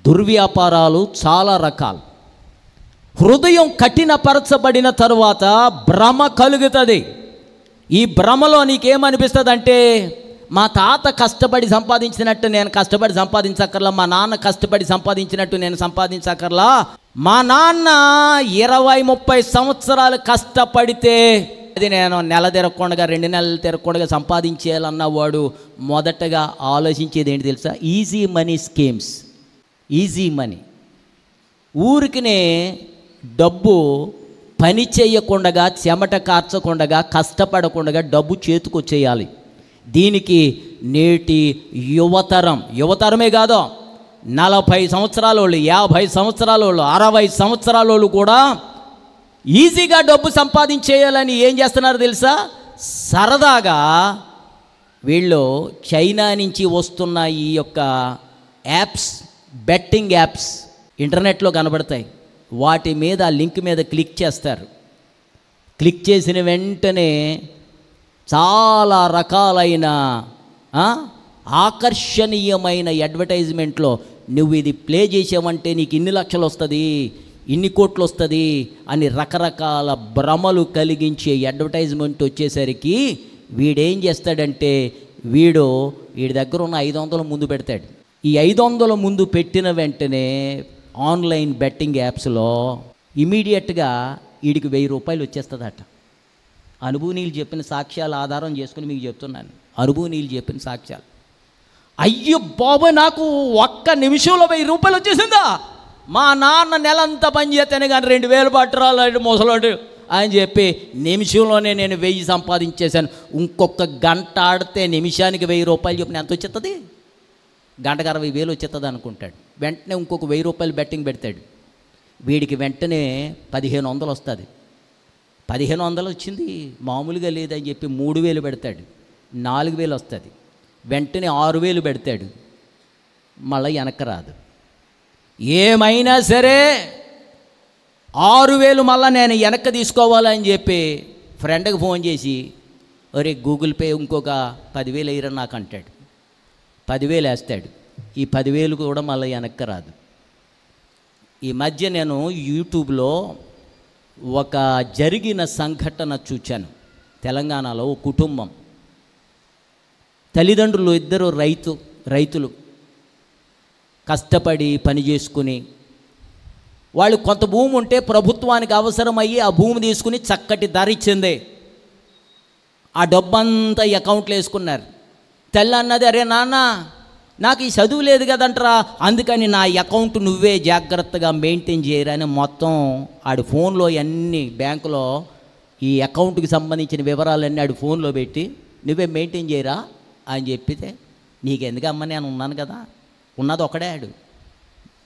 దుర్వ్యాపారాలు చాలా రకాలు. హృదయం కఠినపరచబడిన తరువాత భ్రమ కలుగుతుంది. ఈ భ్రమలో నీకేమనిపిస్తుంది అంటే, మా తాత కష్టపడి సంపాదించినట్టు నేను కష్టపడి సంపాదించక్కర్లా, మా నాన్న కష్టపడి సంపాదించినట్టు నేను సంపాదించక్కర్లా, మా నాన్న 20-30 సంవత్సరాలు కష్టపడితే అది నేను నెల తిరగకుండా 2 నెలలు తిరగకుండా సంపాదించేయాలన్నవాడు మొదటగా ఆలోచించేది ఏంటి తెలుసా? Easy money schemes. Easy money. ఊరికినే డబ్బు పని చేయకుండా, చెమట కార్చకుండా, కష్టపడకుండా డబ్బు చేతికొచ్చేయాలి. దీనికి నేటి యువతరమే కాదు, 40 సంవత్సరాల వాళ్ళు, 50 సంవత్సరాల వాళ్ళు, 60 సంవత్సరాల వాళ్ళు కూడా ఈజీగా డబ్బు సంపాదించేయాలని ఏం చేస్తున్నారు తెలుసా? సరదాగా వీళ్ళు చైనా నుంచి వస్తున్న ఈ యొక్క యాప్స్, బెట్టింగ్ యాప్స్ ఇంటర్నెట్లో కనబడతాయి. వాటి మీద లింక్ మీద క్లిక్ చేస్తారు. క్లిక్ చేసిన వెంటనే చాలా రకాలైన ఆకర్షణీయమైన అడ్వర్టైజ్మెంట్లో నువ్వు ఇది ప్లే చేసావంటే నీకు ఇన్ని లక్షలు వస్తుంది, ఇన్ని కోట్లు వస్తుంది అని రకరకాల భ్రమలు కలిగించే అడ్వర్టైజ్మెంట్ వచ్చేసరికి వీడేం చేస్తాడంటే, వీడి దగ్గర ఉన్న 500 ముందు పెడతాడు. ఈ 500 ముందు పెట్టిన వెంటనే ఆన్లైన్ బెట్టింగ్ యాప్స్లో ఇమీడియట్గా వీడికి 1000 రూపాయలు వచ్చేస్తుందట. అనుభూనీయులు చెప్పిన సాక్ష్యాలు ఆధారం చేసుకుని మీకు చెప్తున్నాను. అనుభూనీయులు చెప్పిన సాక్ష్యాలు. అయ్యో బాబోయ్, నాకు ఒక్క నిమిషంలో 1000 రూపాయలు వచ్చేసిందా? మా నాన్న నెలంతా పని చేస్తేనే కానీ 2000 పట్టరాలు ముసలాడు అని చెప్పి నిమిషంలోనే నేను 1000 సంపాదించేశాను. ఇంకొక గంట ఆడితే నిమిషానికి 1000 రూపాయలు చెప్పిన ఎంత వచ్చేస్తుంది? గంటకు 60,000 వచ్చేస్తుంది అనుకుంటాడు. వెంటనే ఇంకొక 1000 రూపాయలు బెట్టింగ్ పెడతాడు. వీడికి వెంటనే 1500 వస్తుంది. 1500 వచ్చింది, మామూలుగా లేదని చెప్పి 3000 పెడతాడు. 4000 వస్తుంది. వెంటనే 6000 పెడతాడు. మళ్ళీ వెనక్కి రాదు. ఏమైనా సరే 6000 మళ్ళీ నేను వెనక్కి తీసుకోవాలని చెప్పి ఫ్రెండ్కి ఫోన్ చేసి, ఒరే గూగుల్ పే ఇంకొక 10,000 వేయరా నాకు అంటాడు. 10,000 వేస్తాడు. ఈ 10,000 కూడా మళ్ళీ వెనక్కి రాదు. ఈ మధ్య నేను యూట్యూబ్లో ఒక జరిగిన సంఘటన చూచాను. తెలంగాణలో ఒక కుటుంబం, తల్లిదండ్రులు ఇద్దరు రైతులు కష్టపడి పని చేసుకుని, వాళ్ళు కొంత భూమి ఉంటే ప్రభుత్వానికి అవసరమయ్యి ఆ భూమి తీసుకుని చక్కటి ధర ఇచ్చింది. ఆ డబ్బంతా అకౌంట్లో వేసుకున్నారు. తల్లి అన్నది, అరే నాన్న నాకు ఈ చదువు లేదు కదంటరా, అందుకని నా అకౌంట్ నువ్వే జాగ్రత్తగా మెయింటైన్ చేయరా అని మొత్తం ఆడి ఫోన్లో అన్ని బ్యాంకులో ఈ అకౌంట్కి సంబంధించిన వివరాలన్నీ ఆడి ఫోన్లో పెట్టి నువ్వే మెయింటైన్ చేయరా అని చెప్పితే, నీకెందుకు అమ్మ, నేను ఉన్నాను కదా, ఉన్నది ఒకడే ఆడు,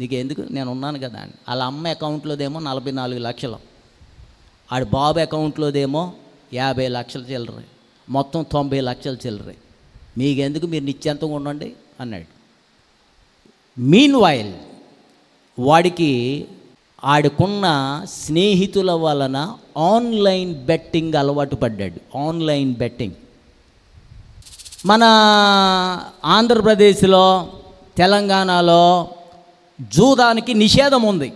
నీకెందుకు, నేను ఉన్నాను కదా అని. వాళ్ళ అమ్మ అకౌంట్లోదేమో 44 లక్షలు, ఆడి బాబు అకౌంట్లోదేమో 50 లక్షలు చిల్లర, మొత్తం 90 లక్షలు చిల్లర. మీకెందుకు, మీరు నిశ్చింతగా ఉండండి అన్నాడు. మీన్ వైల్ వాడికి ఆడుకున్న స్నేహితుల వలన ఆన్లైన్ బెట్టింగ్ అలవాటు పడ్డాడు. ఆన్లైన్ బెట్టింగ్ మన ఆంధ్రప్రదేశ్లో, తెలంగాణలో జూదానికి నిషేధం ఉంది.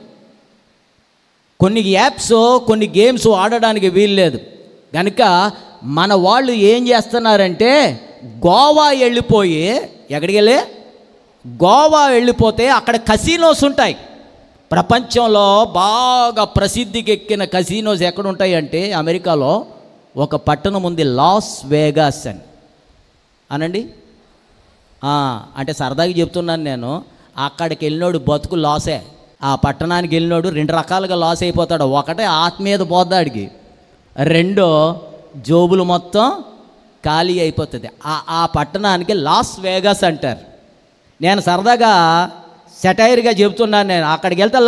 కొన్ని యాప్స్, కొన్ని గేమ్స్ ఆడడానికి వీల్లేదు. కనుక మన వాళ్ళు ఏం చేస్తున్నారంటే, గోవా వెళ్ళిపోయి, ఎక్కడికి వెళ్ళి గోవా వెళ్ళిపోతే అక్కడ కసినోస్ ఉంటాయి. ప్రపంచంలో బాగా ప్రసిద్ధికి ఎక్కిన కసినోస్ ఎక్కడుంటాయి అంటే, అమెరికాలో ఒక పట్టణం ఉంది, లాస్ వేగాస్ అని. అనండి, అంటే సరదాగా చెప్తున్నాను నేను. అక్కడికి వెళ్ళినోడు బతుకు లాసే. ఆ పట్టణానికి వెళ్ళినోడు 2 రకాలుగా లాస్ అయిపోతాడు. ఒకటే ఆత్మ మీద పోద్దాడికి, రెండో జోబులు మొత్తం ఖాళీ అయిపోతుంది. ఆ పట్టణానికి లాస్ వేగాస్ అంటారు. నేను సరదాగా సెటైర్గా చెబుతున్నాను. నేను అక్కడికి వెళ్తే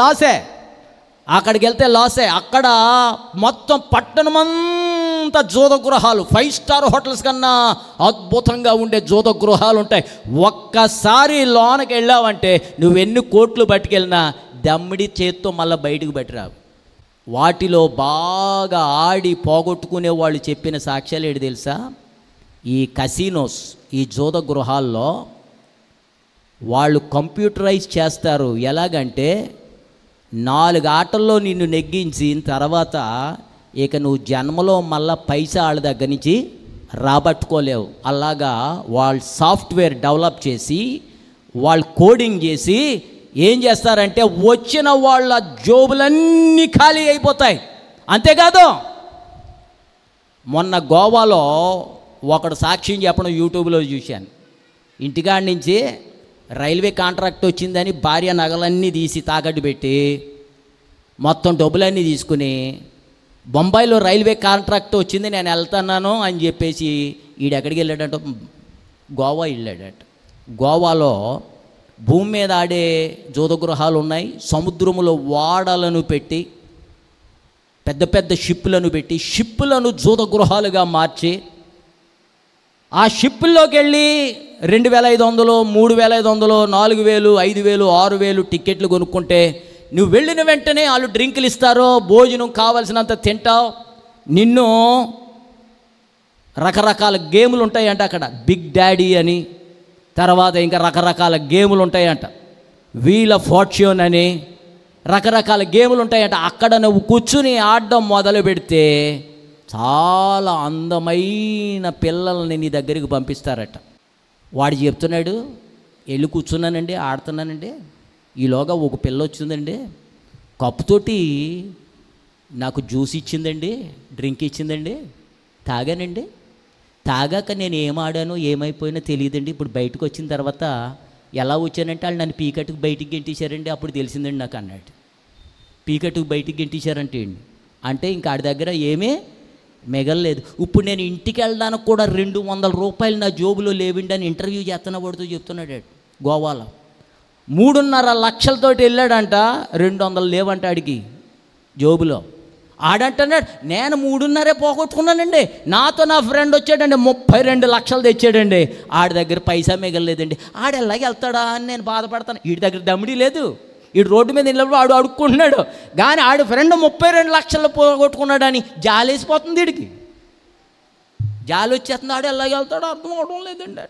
లాసే, అక్కడ మొత్తం పట్టణమంతా జోదగృహాలు, 5 స్టార్ హోటల్స్ కన్నా అద్భుతంగా ఉండే జోదగృహాలు ఉంటాయి. ఒక్కసారి లోనకి వెళ్ళావంటే నువ్వు ఎన్ని కోట్లు పట్టుకెళ్ళినా దమ్మిడి చేత్తో మళ్ళీ బయటకు పట్టిరావు. వాటిలో బాగా ఆడి పోగొట్టుకునే వాళ్ళు చెప్పిన సాక్ష్యాలు ఏంటి తెలుసా? ఈ కసినోస్, ఈ జోదగృహాల్లో వాళ్ళు కంప్యూటరైజ్ చేస్తారు. ఎలాగంటే 4 ఆటల్లో నిన్ను నెగ్గించిన తర్వాత ఇక నువ్వు జన్మలో మళ్ళా పైసా వాళ్ళ దగ్గర నుంచి రాబట్టుకోలేవు. అలాగా వాళ్ళు సాఫ్ట్వేర్ డెవలప్ చేసి వాళ్ళు కోడింగ్ చేసి ఏం చేస్తారంటే వచ్చిన వాళ్ళ జోబులన్నీ ఖాళీ అయిపోతాయి. అంతేకాదు మొన్న గోవాలో ఒకడు సాక్ష్యం చెప్పడం యూట్యూబ్లో చూశాను. ఇంటికాడి నుంచి రైల్వే కాంట్రాక్ట్ వచ్చిందని భార్య నగలన్నీ తీసి తాకట్టు పెట్టి మొత్తం డబ్బులన్నీ తీసుకుని బొంబాయిలో రైల్వే కాంట్రాక్ట్ వచ్చింది నేను వెళ్తున్నాను అని చెప్పేసి ఈడెక్కడికి వెళ్ళాడంట, గోవా వెళ్ళాడట. గోవాలో భూమి మీద ఆడే జోదగృహాలు ఉన్నాయి. సముద్రములో వాడలను పెట్టి పెద్ద పెద్ద షిప్పులను పెట్టి షిప్పులను జోదగృహాలుగా మార్చి ఆ షిప్పుల్లోకి వెళ్ళి 2500, 3500, 4000, 5000, 6000 టికెట్లు కొనుక్కుంటే నువ్వు వెళ్ళిన వెంటనే వాళ్ళు డ్రింకులు ఇస్తారో, భోజనం కావలసినంత తింటావు. నిన్ను రకరకాల గేములు ఉంటాయంట అక్కడ, బిగ్ డాడీ అని, తర్వాత ఇంకా రకరకాల గేములు ఉంటాయంట, వీల్ ఆఫ్ ఫార్చ్యూన్ అని, రకరకాల గేములు ఉంటాయంట. అక్కడ నువ్వు కూర్చుని ఆడడం మొదలు పెడితే చాలా అందమైన పిల్లల్ని నీ దగ్గరికి పంపిస్తారట. వాడు చెప్తున్నాడు, వెళ్ళి కూర్చున్నానండి, ఆడుతున్నానండి, ఈలోగా ఒక పిల్ల వచ్చిందండి, కప్పుతోటి నాకు జ్యూస్ ఇచ్చిందండి, డ్రింక్ ఇచ్చిందండి, తాగానండి, తాగాక నేను ఏం ఆడానో ఏమైపోయినా తెలియదండి. ఇప్పుడు బయటకు వచ్చిన తర్వాత ఎలా వచ్చానంటే వాళ్ళు నన్ను పీకట్టుకు బయటికి గెంటేశారండి, అప్పుడు తెలిసిందండి నాకు అన్నాడు. పీకట్టుకు బయటికి గెంటేశారంటే అంటే ఇంకా ఆడి దగ్గర ఏమీ మిగలలేదు. ఇప్పుడు నేను ఇంటికి వెళ్ళడానికి కూడా 200 రూపాయలు నా జోబులో లేవండి అని ఇంటర్వ్యూ చేస్తున్న వాడితో చెప్తున్నాడు. గోవాలో 3.5 లక్షలతోటి వెళ్ళాడంట, 200 లేవంట ఆడికి జోబులో. ఆడంటున్నాడు, నేను 3.5 పోగొట్టుకున్నానండి, నాతో నా ఫ్రెండ్ వచ్చాడండి 32 లక్షలు తెచ్చాడండి, ఆడి దగ్గర పైసా మిగలలేదండి. ఆడు ఎలాగ వెళ్తాడా అని నేను బాధపడతాను. వీడి దగ్గర దమ్మిడి లేదు, వీడు రోడ్డు మీద వెళ్ళినప్పుడు ఆడు అడుక్కుంటున్నాడు, కానీ ఆడి ఫ్రెండ్ 32 లక్షలు పోగొట్టుకున్నాడు అని జాలేసిపోతుంది. వీడికి జాలి వచ్చేస్తుంది. ఆడు ఎలాగ వెళ్తాడో అర్థం అవడం లేదండి.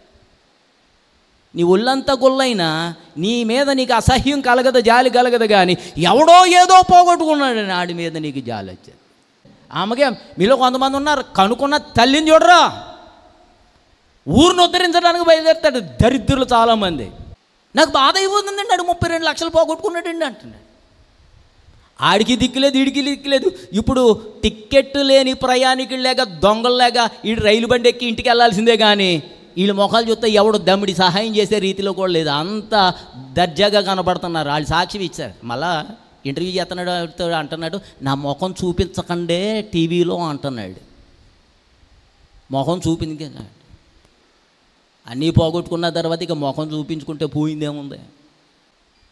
నీ ఒళ్ళంతా గుల్లైనా నీ మీద నీకు అసహ్యం కలగదు, జాలి కలగదు, కానీ ఎవడో ఏదో పోగొట్టుకున్నాడని ఆడి మీద నీకు జాలి వచ్చేది. ఆమెకే మీలో కొంతమంది ఉన్నారు, కనుక్కున్న తల్లిని చూడరా, ఊరిని ఉద్ధరించడానికి బయలుదేరుతాడు దరిద్రులు చాలామంది. నాకు బాధ అయిపోతుందండి, ఆడు 32 లక్షలు పోగొట్టుకున్నాడండి అంటున్నాడు. ఆడికి దిక్కులేదు, ఈడికి దిక్కులేదు. ఇప్పుడు టిక్కెట్ లేని ప్రయాణికులు లేక దొంగలు లేక ఈ రైలు బండి ఎక్కి ఇంటికి వెళ్ళాల్సిందే, కానీ వీళ్ళు మొఖాలు చూస్తే ఎవడు దమ్మిడి సహాయం చేసే రీతిలో కూడా లేదు, అంత దర్జాగా కనబడుతున్నారు. వాళ్ళు సాక్ష్యం ఇచ్చారు. మళ్ళా ఇంటర్వ్యూ చేస్తున్నాడు, అంటున్నాడు, నా ముఖం చూపించకండే టీవీలో అంటున్నాడు. ముఖం చూపించుకున్నాడు. అన్నీ పోగొట్టుకున్న తర్వాత ఇక ముఖం చూపించుకుంటే పోయిందేముంది.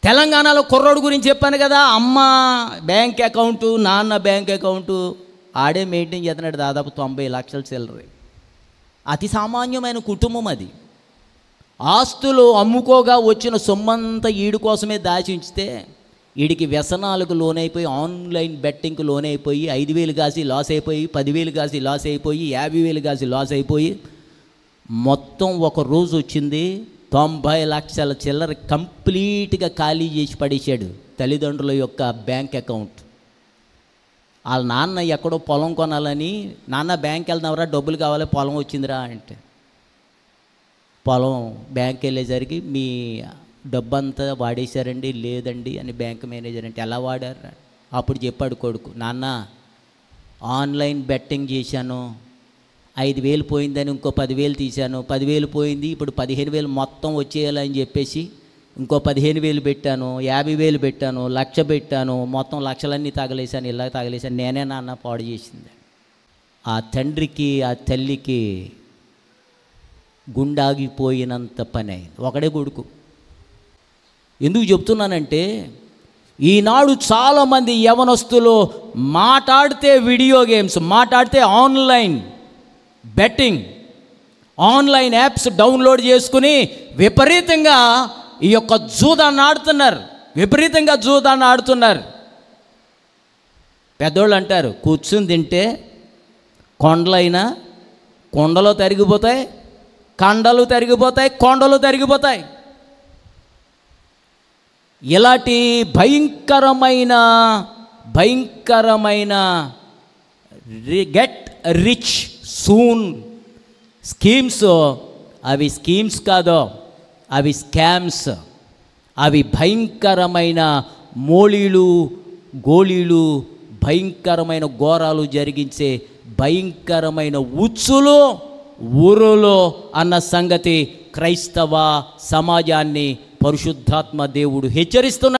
తెలంగాణలో కుర్రోడు గురించి చెప్పాను కదా, అమ్మ బ్యాంక్ అకౌంటు, నాన్న బ్యాంక్ అకౌంటు ఆడే మెయింటైన్ చేస్తున్నాడు. దాదాపు 90 లక్షల చిల్లర. అతి సామాన్యమైన కుటుంబం అది. ఆస్తులు అమ్ముకోగా వచ్చిన సొమ్మంతా ఈడు కోసమే దాచి ఉంచితే వీడికి వ్యసనాలకు లోనైపోయి, ఆన్లైన్ బెట్టింగ్కి లోనైపోయి 5,000 కాసి లాస్ అయిపోయి, 10,000 కాసి లాస్ అయిపోయి, 50,000 కాసి లాస్ అయిపోయి, మొత్తం ఒక రోజు వచ్చింది 90 లక్షల చిల్లర కంప్లీట్గా ఖాళీ చేసి పడేశాడు తల్లిదండ్రుల యొక్క బ్యాంక్ అకౌంట్. వాళ్ళ నాన్న ఎక్కడో పొలం కొనాలని, నాన్న బ్యాంక్ వెళ్దాంరా డబ్బులు కావాలి, పొలం వచ్చిందిరా అంటే, పొలం బ్యాంక్ వెళ్ళేసరికి మీ డబ్బు అంతా వాడేశారండి. లేదండి అని బ్యాంక్ మేనేజర్ అంటే, ఎలా వాడారు? అప్పుడు చెప్పాడు కొడుకు, నాన్న ఆన్లైన్ బెట్టింగ్ చేశాను, 5,000 పోయిందని ఇంకో 10,000 తీశాను, 10,000 పోయింది, ఇప్పుడు 15,000 మొత్తం వచ్చేయాలని చెప్పేసి ఇంకో 15,000 పెట్టాను, 50,000 పెట్టాను, 1,00,000 పెట్టాను, మొత్తం లక్షలన్నీ తగలేశాను, ఇలా తగలేశాను, నేనే నాన్న పాడు చేసింది. ఆ తండ్రికి ఆ తల్లికి గుండాగిపోయినంత పని అయింది. ఒకడే కొడుకు. ఎందుకు చెప్తున్నానంటే, ఈనాడు చాలామంది యవనస్తులు మాట్లాడితే వీడియో గేమ్స్, మాట్లాడితే online betting, online apps download చేసుకుని విపరీతంగా ఈ యొక్క జూదాన్ని ఆడుతున్నారు, విపరీతంగా జూదాన్ని ఆడుతున్నారు. పెద్దోళ్ళు అంటారు, కూర్చుని తింటే కొండలైనా కొండలు తరిగిపోతాయి, కండలు తరిగిపోతాయి, కొండలు తరిగిపోతాయి. ఇలాంటి భయంకరమైన గెట్ రిచ్ సూన్ స్కీమ్స్, అవి స్కీమ్స్ కాదు, అవి స్కామ్స్. అవి భయంకరమైన మోళీలు గోళీలు, భయంకరమైన ఘోరాలు జరిగించే భయంకరమైన ఉచ్చులు ఊరులో అన్న సంగతి క్రైస్తవ సమాజాన్ని పరిశుద్ధాత్మ దేవుడు హెచ్చరిస్తున్నాడు.